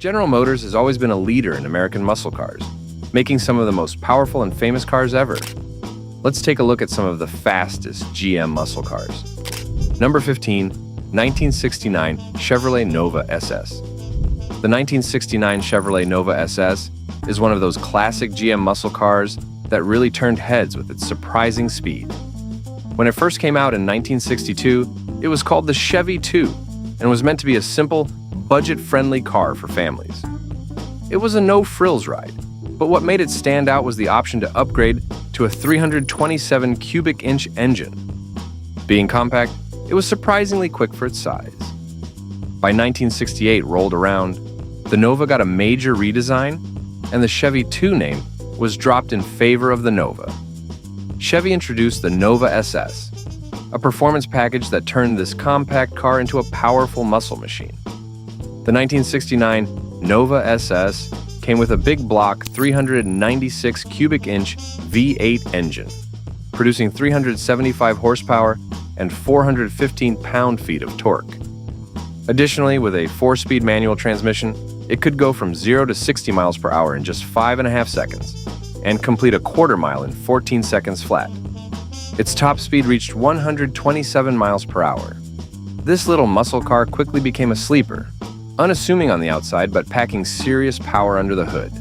General Motors has always been a leader in American muscle cars, making some of the most powerful and famous cars ever. Let's take a look at some of the fastest GM muscle cars. Number 15, 1969 Chevrolet Nova SS. The 1969 Chevrolet Nova SS is one of those classic GM muscle cars that really turned heads with its surprising speed. When it first came out in 1962, it was called the Chevy 2 and was meant to be a simple, budget-friendly car for families. It was a no-frills ride, but what made it stand out was the option to upgrade to a 327 cubic inch engine. Being compact, it was surprisingly quick for its size. By 1968 rolled around, the Nova got a major redesign, and the Chevy 2 name was dropped in favor of the Nova. Chevy introduced the Nova SS, a performance package that turned this compact car into a powerful muscle machine. The 1969 Nova SS came with a big block 396 cubic inch V8 engine, producing 375 horsepower and 415 pound-feet of torque. Additionally, with a 4-speed manual transmission, it could go from 0 to 60 miles per hour in just 5.5 seconds and complete a quarter mile in 14 seconds flat. Its top speed reached 127 miles per hour. This little muscle car quickly became a sleeper, unassuming on the outside but packing serious power under the hood.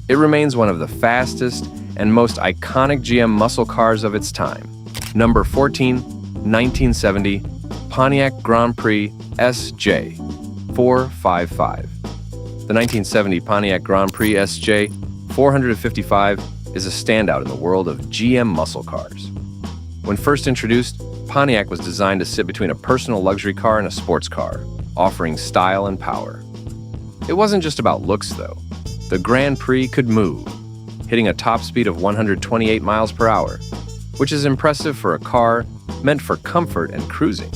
It remains one of the fastest and most iconic GM muscle cars of its time. Number 14, 1970 Pontiac Grand Prix SJ 455. The 1970 Pontiac Grand Prix SJ 455 is a standout in the world of GM muscle cars. When first introduced, Pontiac was designed to sit between a personal luxury car and a sports car, offering style and power. It wasn't just about looks, though. The Grand Prix could move, hitting a top speed of 128 miles per hour, which is impressive for a car meant for comfort and cruising.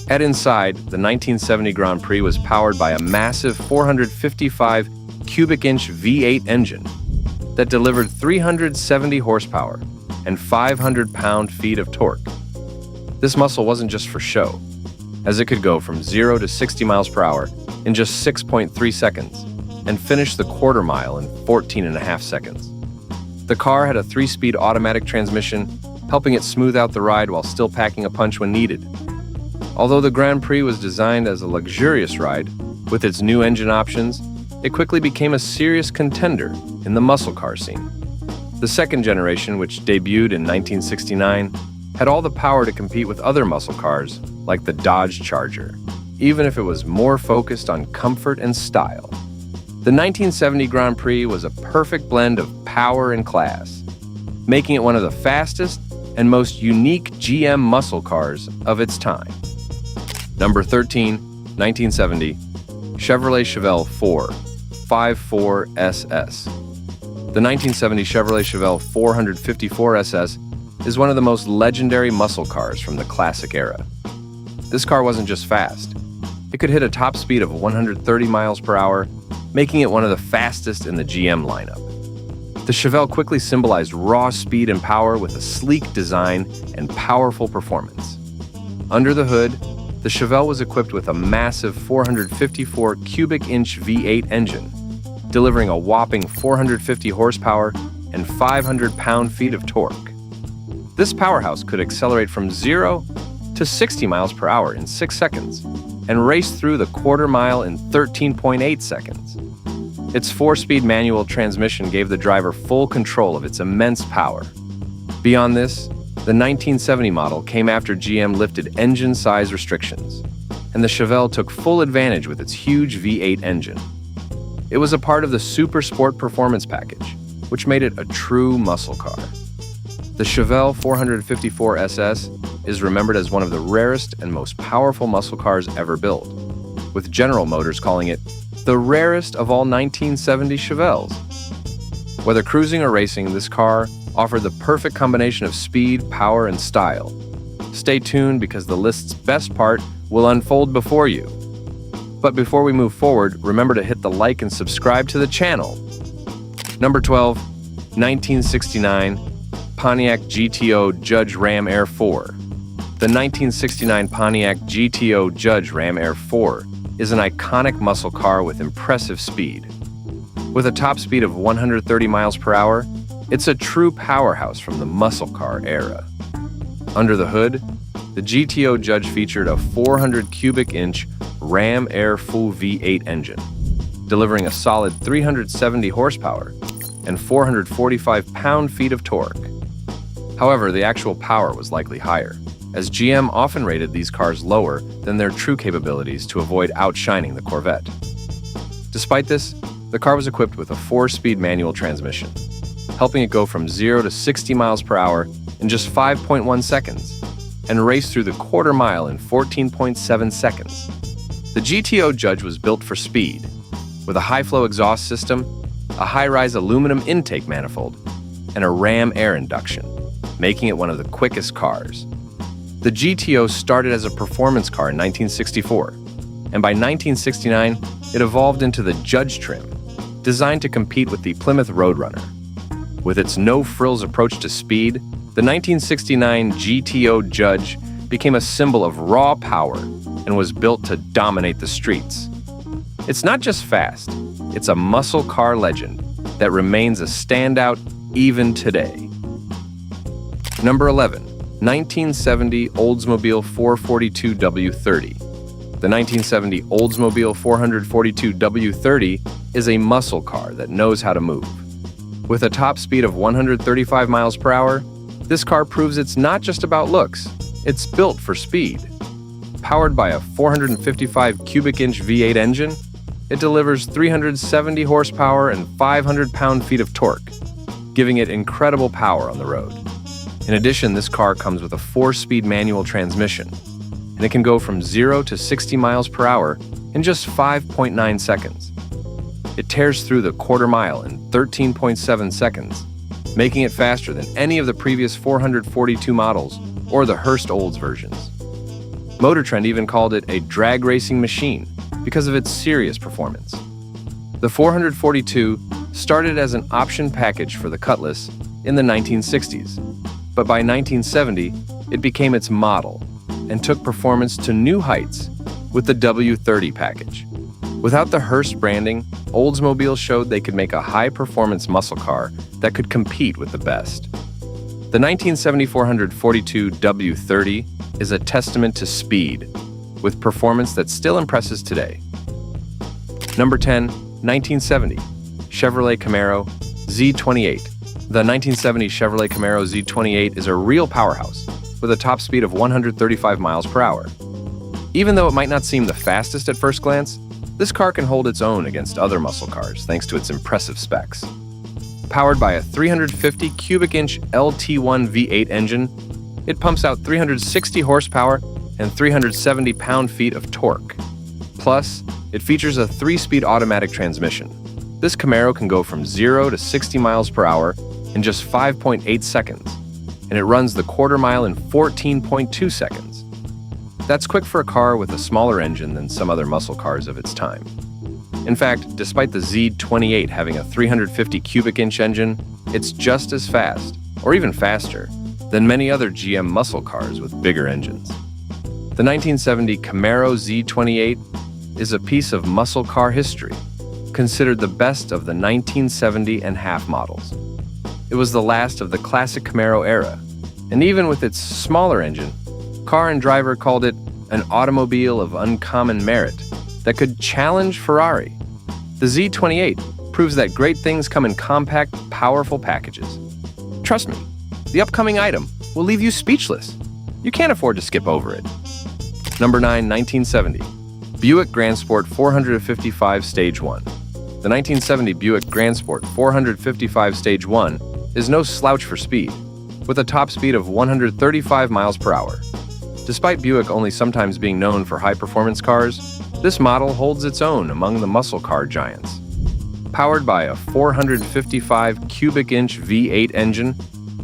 At inside, the 1970 Grand Prix was powered by a massive 455 cubic inch V8 engine that delivered 370 horsepower and 500 pound-feet of torque. This muscle wasn't just for show, as it could go from 0 to 60 miles per hour in just 6.3 seconds and finish the quarter mile in 14.5 seconds. The car had a 3-speed automatic transmission, helping it smooth out the ride while still packing a punch when needed. Although the Grand Prix was designed as a luxurious ride, with its new engine options, it quickly became a serious contender in the muscle car scene. The second generation, which debuted in 1969, had all the power to compete with other muscle cars like the Dodge Charger, even if it was more focused on comfort and style. The 1970 Grand Prix was a perfect blend of power and class, making it one of the fastest and most unique GM muscle cars of its time. Number 13, 1970 Chevrolet Chevelle 454 SS. The 1970 Chevrolet Chevelle 454 SS is one of the most legendary muscle cars from the classic era. This car wasn't just fast. It could hit a top speed of 130 miles per hour, making it one of the fastest in the GM lineup. The Chevelle quickly symbolized raw speed and power with a sleek design and powerful performance. Under the hood, the Chevelle was equipped with a massive 454 cubic inch V8 engine, delivering a whopping 450 horsepower and 500 pound-feet of torque. This powerhouse could accelerate from 0 to 60 miles per hour in 6 seconds and race through the quarter mile in 13.8 seconds. Its 4-speed manual transmission gave the driver full control of its immense power. Beyond this, the 1970 model came after GM lifted engine size restrictions, and the Chevelle took full advantage with its huge V8 engine. It was a part of the Super Sport performance package, which made it a true muscle car. The Chevelle 454 SS is remembered as one of the rarest and most powerful muscle cars ever built, with General Motors calling it the rarest of all 1970 Chevelles. Whether cruising or racing, this car offered the perfect combination of speed, power, and style. Stay tuned because the list's best part will unfold before you. But before we move forward, remember to hit the like and subscribe to the channel. Number 12, 1969 Pontiac GTO Judge Ram Air 4. The 1969 Pontiac GTO Judge Ram Air 4 is an iconic muscle car with impressive speed. With a top speed of 130 miles per hour, it's a true powerhouse from the muscle car era. Under the hood, the GTO Judge featured a 400 cubic inch Ram Air Full V8 engine, delivering a solid 370 horsepower and 445 pound-feet of torque. However, the actual power was likely higher, as GM often rated these cars lower than their true capabilities to avoid outshining the Corvette. Despite this, the car was equipped with a 4-speed manual transmission, helping it go from 0 to 60 miles per hour in just 5.1 seconds, and race through the quarter mile in 14.7 seconds. The GTO Judge was built for speed, with a high-flow exhaust system, a high-rise aluminum intake manifold, and a Ram air induction, making it one of the quickest cars. The GTO started as a performance car in 1964, and by 1969, it evolved into the Judge trim, designed to compete with the Plymouth Roadrunner. With its no-frills approach to speed, the 1969 GTO Judge became a symbol of raw power and was built to dominate the streets. It's not just fast, it's a muscle car legend that remains a standout even today. Number 11. 1970 Oldsmobile 442W30. The 1970 Oldsmobile 442W30 is a muscle car that knows how to move. With a top speed of 135 miles per hour, this car proves it's not just about looks, it's built for speed. Powered by a 455 cubic inch V8 engine, it delivers 370 horsepower and 500 pound-feet of torque, giving it incredible power on the road. In addition, this car comes with a 4-speed manual transmission, and it can go from 0 to 60 miles per hour in just 5.9 seconds. It tears through the quarter mile in 13.7 seconds, making it faster than any of the previous 442 models or the Hurst Olds versions. Motor Trend even called it a drag racing machine because of its serious performance. The 442 started as an option package for the Cutlass in the 1960s, but by 1970, it became its model and took performance to new heights with the W30 package. Without the Hurst branding, Oldsmobile showed they could make a high-performance muscle car that could compete with the best. The 1970 442 W30 is a testament to speed, with performance that still impresses today. Number 10. 1970 Chevrolet Camaro Z28. The 1970 Chevrolet Camaro Z28 is a real powerhouse, with a top speed of 135 miles per hour. Even though it might not seem the fastest at first glance, this car can hold its own against other muscle cars thanks to its impressive specs. Powered by a 350 cubic inch LT1 V8 engine, it pumps out 360 horsepower and 370 pound-feet of torque. Plus, it features a 3-speed automatic transmission. This Camaro can go from 0 to 60 miles per hour in just 5.8 seconds, and it runs the quarter mile in 14.2 seconds. That's quick for a car with a smaller engine than some other muscle cars of its time. In fact, despite the Z28 having a 350 cubic inch engine, it's just as fast, or even faster, than many other GM muscle cars with bigger engines. The 1970 Camaro Z28 is a piece of muscle car history, considered the best of the 1970 and half models. It was the last of the classic Camaro era, and even with its smaller engine, Car and Driver called it an automobile of uncommon merit that could challenge Ferrari. The Z28 proves that great things come in compact, powerful packages. Trust me, the upcoming item will leave you speechless. You can't afford to skip over it. Number 9. 1970 Buick Grand Sport 455 Stage 1. The 1970 Buick Grand Sport 455 Stage 1 is no slouch for speed, with a top speed of 135 miles per hour. Despite Buick only sometimes being known for high-performance cars, this model holds its own among the muscle car giants. Powered by a 455 cubic inch V8 engine,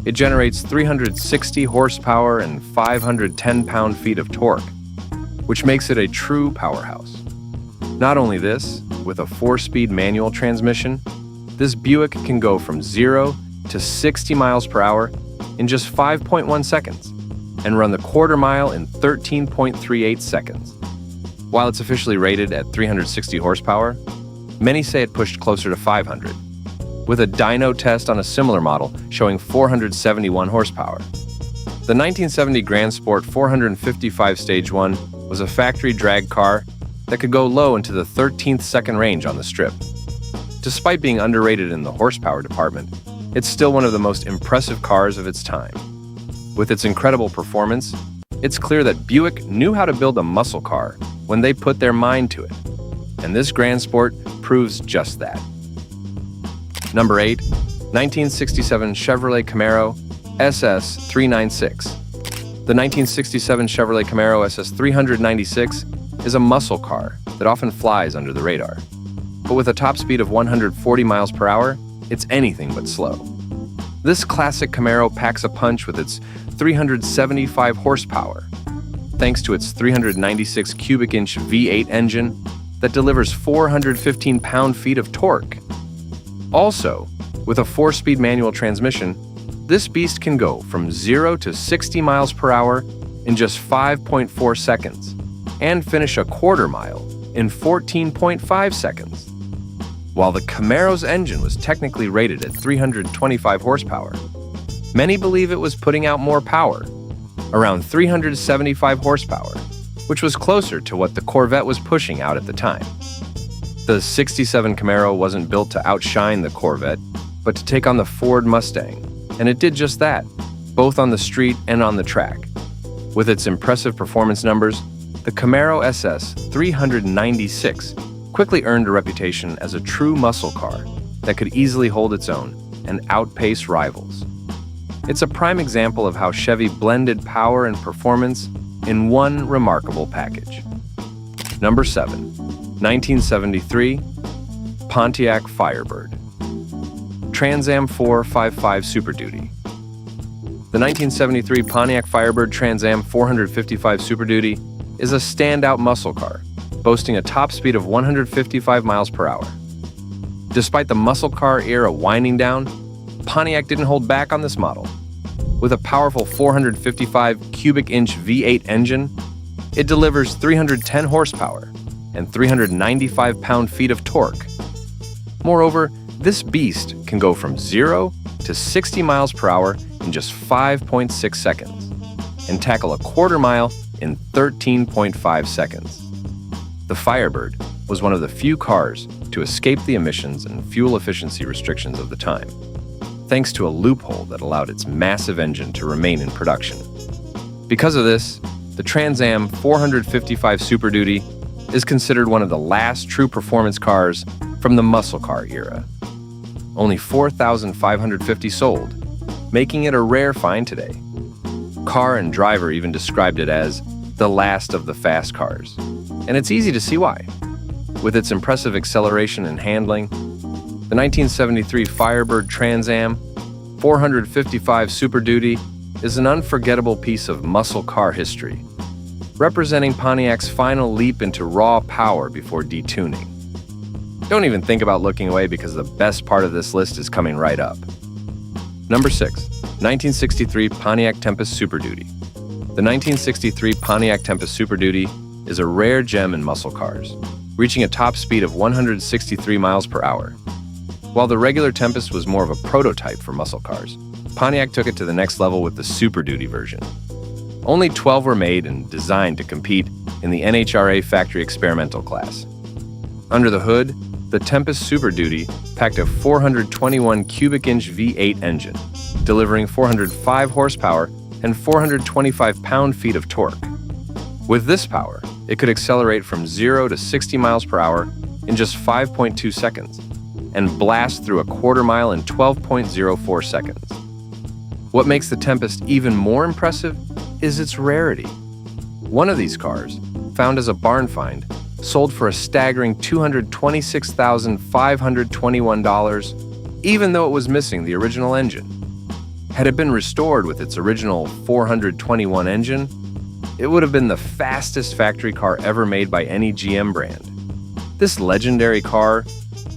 it generates 360 horsepower and 510 pound-feet of torque, which makes it a true powerhouse. Not only this, with a 4-speed manual transmission, this Buick can go from 0 to 60 miles per hour in just 5.1 seconds and run the quarter mile in 13.38 seconds. While it's officially rated at 360 horsepower, many say it pushed closer to 500, with a dyno test on a similar model showing 471 horsepower. The 1970 Grand Sport 455 Stage 1 was a factory drag car that could go low into the 13th second range on the strip. Despite being underrated in the horsepower department, it's still one of the most impressive cars of its time. With its incredible performance, it's clear that Buick knew how to build a muscle car when they put their mind to it, and this Grand Sport proves just that. Number 8. 1967 Chevrolet Camaro SS396. The 1967 Chevrolet Camaro SS396 is a muscle car that often flies under the radar. But with a top speed of 140 miles per hour, it's anything but slow. This classic Camaro packs a punch with its 375 horsepower, thanks to its 396 cubic inch V8 engine that delivers 415 pound-feet of torque. Also, with a 4-speed manual transmission, this beast can go from 0 to 60 miles per hour in just 5.4 seconds and finish a quarter mile in 14.5 seconds. While the Camaro's engine was technically rated at 325 horsepower, many believe it was putting out more power, around 375 horsepower, which was closer to what the Corvette was pushing out at the time. The '67 Camaro wasn't built to outshine the Corvette, but to take on the Ford Mustang, and it did just that, both on the street and on the track. With its impressive performance numbers, the Camaro SS 396 quickly earned a reputation as a true muscle car that could easily hold its own and outpace rivals. It's a prime example of how Chevy blended power and performance in one remarkable package. Number 7. 1973 Pontiac Firebird Trans Am 455 Superduty. The 1973 Pontiac Firebird Trans Am 455 Superduty is a standout muscle car, boasting a top speed of 155 miles per hour. Despite the muscle car era winding down, Pontiac didn't hold back on this model. With a powerful 455 cubic inch V8 engine, it delivers 310 horsepower and 395 pound-feet of torque. Moreover, this beast can go from 0 to 60 miles per hour in just 5.6 seconds and tackle a quarter mile in 13.5 seconds. The Firebird was one of the few cars to escape the emissions and fuel efficiency restrictions of the time, thanks to a loophole that allowed its massive engine to remain in production. Because of this, the Trans Am 455 Superduty is considered one of the last true performance cars from the muscle car era. Only 4,550 sold, making it a rare find today. Car and Driver even described it as the last of the fast cars, and it's easy to see why. With its impressive acceleration and handling, the 1973 Firebird Trans Am 455 Superduty is an unforgettable piece of muscle car history, representing Pontiac's final leap into raw power before detuning. Don't even think about looking away because the best part of this list is coming right up. Number 6. 1963 Pontiac Tempest Superduty. The 1963 Pontiac Tempest Superduty is a rare gem in muscle cars, reaching a top speed of 163 miles per hour. While the regular Tempest was more of a prototype for muscle cars, Pontiac took it to the next level with the Superduty version. Only 12 were made and designed to compete in the NHRA factory experimental class. Under the hood, the Tempest Superduty packed a 421 cubic inch V8 engine, delivering 405 horsepower and 425 pound-feet of torque. With this power, it could accelerate from 0 to 60 miles per hour in just 5.2 seconds and blast through a quarter mile in 12.04 seconds. What makes the Tempest even more impressive is its rarity. One of these cars, found as a barn find, sold for a staggering $226,521, even though it was missing the original engine. Had it been restored with its original 421 engine, it would have been the fastest factory car ever made by any GM brand. This legendary car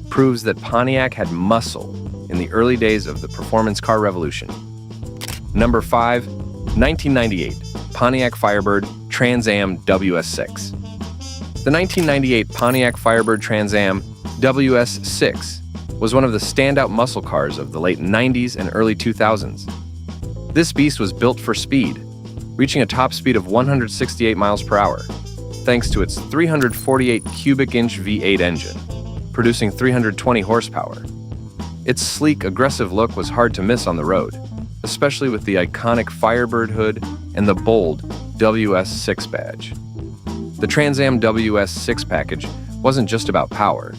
proves that Pontiac had muscle in the early days of the performance car revolution. Number 5. 1998 Pontiac Firebird Trans Am WS6. The The 1998 Pontiac Firebird Trans Am WS6 was one of the standout muscle cars of the late 90s and early 2000s. This beast was built for speed, reaching a top speed of 168 miles per hour, thanks to its 348 cubic inch V8 engine, producing 320 horsepower. Its sleek, aggressive look was hard to miss on the road, especially with the iconic Firebird hood and the bold WS6 badge. The Trans Am WS6 package wasn't just about power.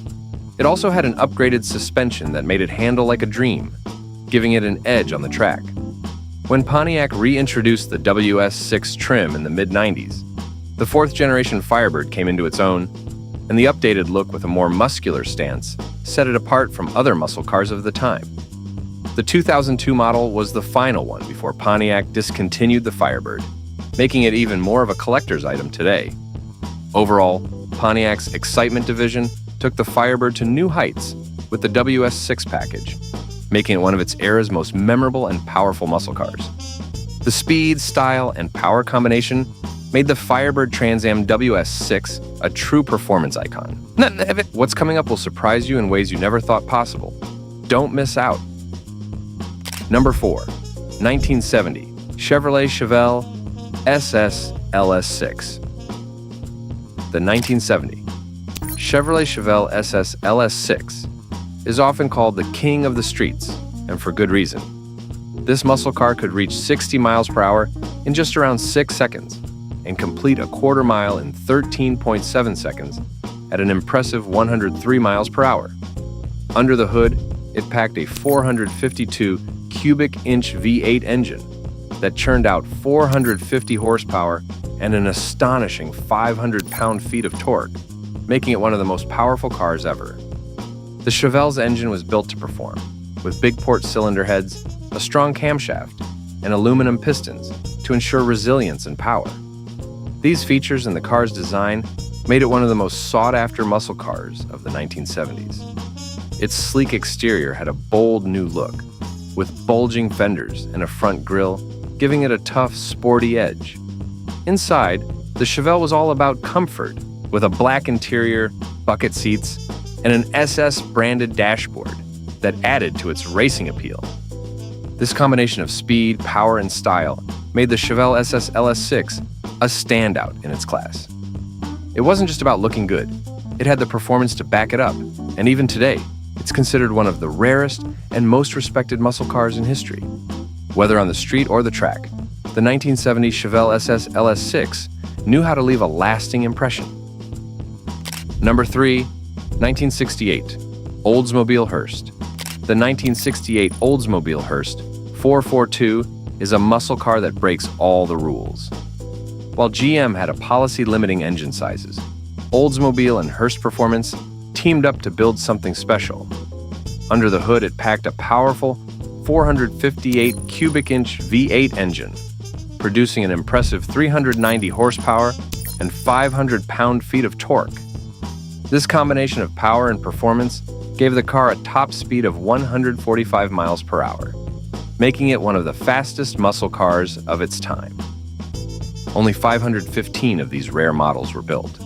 It also had an upgraded suspension that made it handle like a dream, giving it an edge on the track. When Pontiac reintroduced the WS6 trim in the mid-90s, the fourth-generation Firebird came into its own, and the updated look with a more muscular stance set it apart from other muscle cars of the time. The 2002 model was the final one before Pontiac discontinued the Firebird, making it even more of a collector's item today. Overall, Pontiac's excitement division took the Firebird to new heights with the WS6 package, making it one of its era's most memorable and powerful muscle cars. The speed, style, and power combination made the Firebird Trans Am WS6 a true performance icon. What's coming up will surprise you in ways you never thought possible. Don't miss out. Number 4. 1970 Chevrolet SS LS6. The 1970 Chevrolet SS LS6 is often called the king of the streets, and for good reason. This muscle car could reach 60 miles per hour in just around 6 seconds and complete a quarter mile in 13.7 seconds at an impressive 103 miles per hour. Under the hood, it packed a 452 cubic inch V8 engine that churned out 450 horsepower and an astonishing 500 pound-feet of torque, making it one of the most powerful cars ever. The Chevelle's engine was built to perform, with big port cylinder heads, a strong camshaft, and aluminum pistons to ensure resilience and power. These features in the car's design made it one of the most sought-after muscle cars of the 1970s. Its sleek exterior had a bold new look, with bulging fenders and a front grille, giving it a tough, sporty edge. Inside, the Chevelle was all about comfort, with a black interior, bucket seats, and an SS-branded dashboard that added to its racing appeal. This combination of speed, power, and style made the Chevelle SS LS6 a standout in its class. It wasn't just about looking good. It had the performance to back it up, and even today, it's considered one of the rarest and most respected muscle cars in history. Whether on the street or the track, the 1970 Chevelle SS LS6 knew how to leave a lasting impression. Number 3. 1968 Oldsmobile Hurst. The 1968 Oldsmobile Hurst 442 is a muscle car that breaks all the rules. While GM had a policy limiting engine sizes, Oldsmobile and Hurst Performance teamed up to build something special. Under the hood, it packed a powerful 458 cubic inch V8 engine, producing an impressive 390 horsepower and 500 pound-feet of torque. This combination of power and performance gave the car a top speed of 145 miles per hour, making it one of the fastest muscle cars of its time. Only 515 of these rare models were built,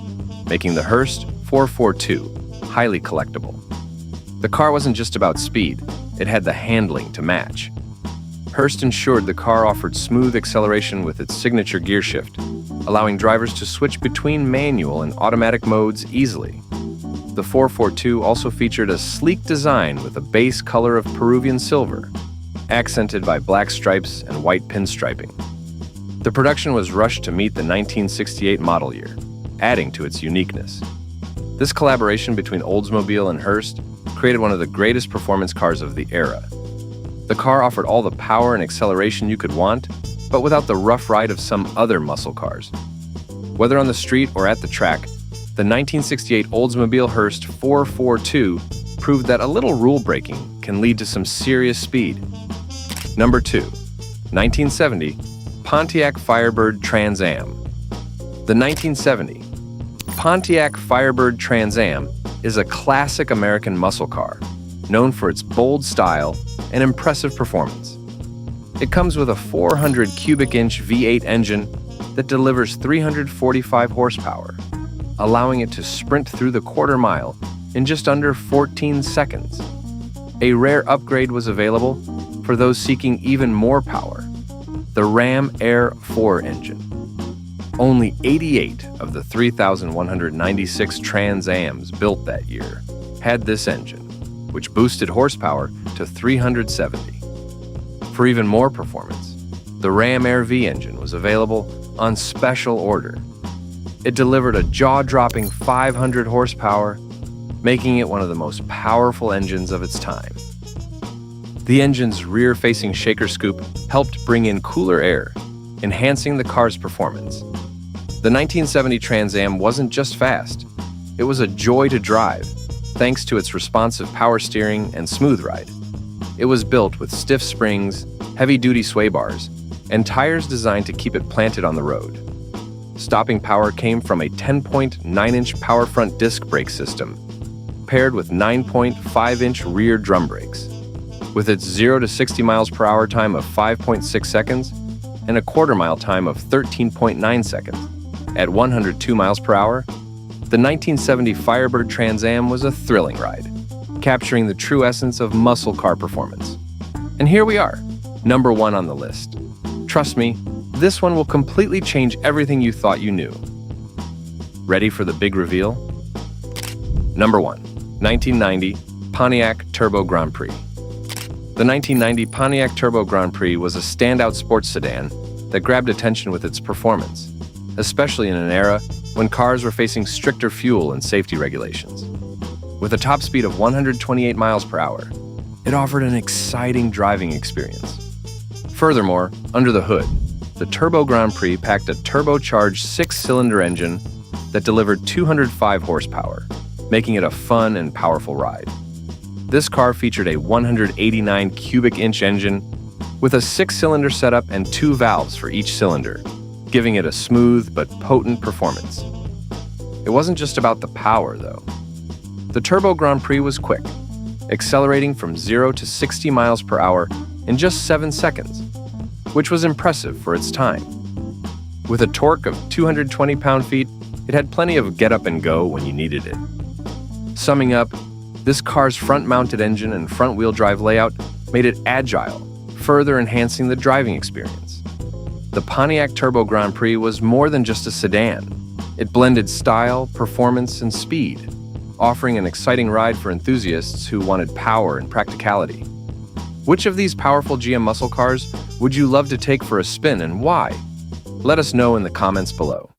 making the Hurst 442 highly collectible. The car wasn't just about speed, it had the handling to match. Hurst ensured the car offered smooth acceleration with its signature gear shift, allowing drivers to switch between manual and automatic modes easily. The 442 also featured a sleek design with a base color of Peruvian silver, accented by black stripes and white pinstriping. The production was rushed to meet the 1968 model year, adding to its uniqueness. This collaboration between Oldsmobile and Hurst created one of the greatest performance cars of the era. The car offered all the power and acceleration you could want, but without the rough ride of some other muscle cars. Whether on the street or at the track, the 1968 Oldsmobile Hurst 442 proved that a little rule breaking can lead to some serious speed. Number 2. 1970 Pontiac Firebird Trans Am. The 1970 Pontiac Firebird Trans Am is a classic American muscle car, known for its bold style and impressive performance. It comes with a 400 cubic inch V8 engine that delivers 345 horsepower, allowing it to sprint through the quarter mile in just under 14 seconds. A rare upgrade was available for those seeking even more power: the Ram Air 4 engine. Only 88 of the 3,196 Trans Ams built that year had this engine, which boosted horsepower to 370. For even more performance, the Ram Air V engine was available on special order. It delivered a jaw-dropping 500 horsepower, making it one of the most powerful engines of its time. The engine's rear-facing shaker scoop helped bring in cooler air, enhancing the car's performance. The 1970 Trans Am wasn't just fast, it was a joy to drive, thanks to its responsive power steering and smooth ride. It was built with stiff springs, heavy-duty sway bars, and tires designed to keep it planted on the road. Stopping power came from a 10.9-inch power front disc brake system, paired with 9.5-inch rear drum brakes. With its 0 to 60 miles per hour time of 5.6 seconds and a quarter-mile time of 13.9 seconds, at 102 miles per hour, the 1970 Firebird Trans Am was a thrilling ride, capturing the true essence of muscle car performance. And here we are, number 1 on the list. Trust me, this one will completely change everything you thought you knew. Ready for the big reveal? Number 1, 1990 Pontiac Turbo Grand Prix. The 1990 Pontiac Turbo Grand Prix was a standout sports sedan that grabbed attention with its performance, especially in an era when cars were facing stricter fuel and safety regulations. With a top speed of 128 miles per hour, it offered an exciting driving experience. Furthermore, under the hood, the Turbo Grand Prix packed a turbocharged 6-cylinder engine that delivered 205 horsepower, making it a fun and powerful ride. This car featured a 189 cubic inch engine with a 6-cylinder setup and 2 valves for each cylinder, giving it a smooth but potent performance. It wasn't just about the power, though. The Turbo Grand Prix was quick, accelerating from 0 to 60 miles per hour in just 7 seconds, which was impressive for its time. With a torque of 220 pound-feet, it had plenty of get up and go when you needed it. Summing up, this car's front-mounted engine and front-wheel drive layout made it agile, further enhancing the driving experience. The Pontiac Turbo Grand Prix was more than just a sedan. It blended style, performance, and speed, offering an exciting ride for enthusiasts who wanted power and practicality. Which of these powerful GM muscle cars would you love to take for a spin, and why? Let us know in the comments below.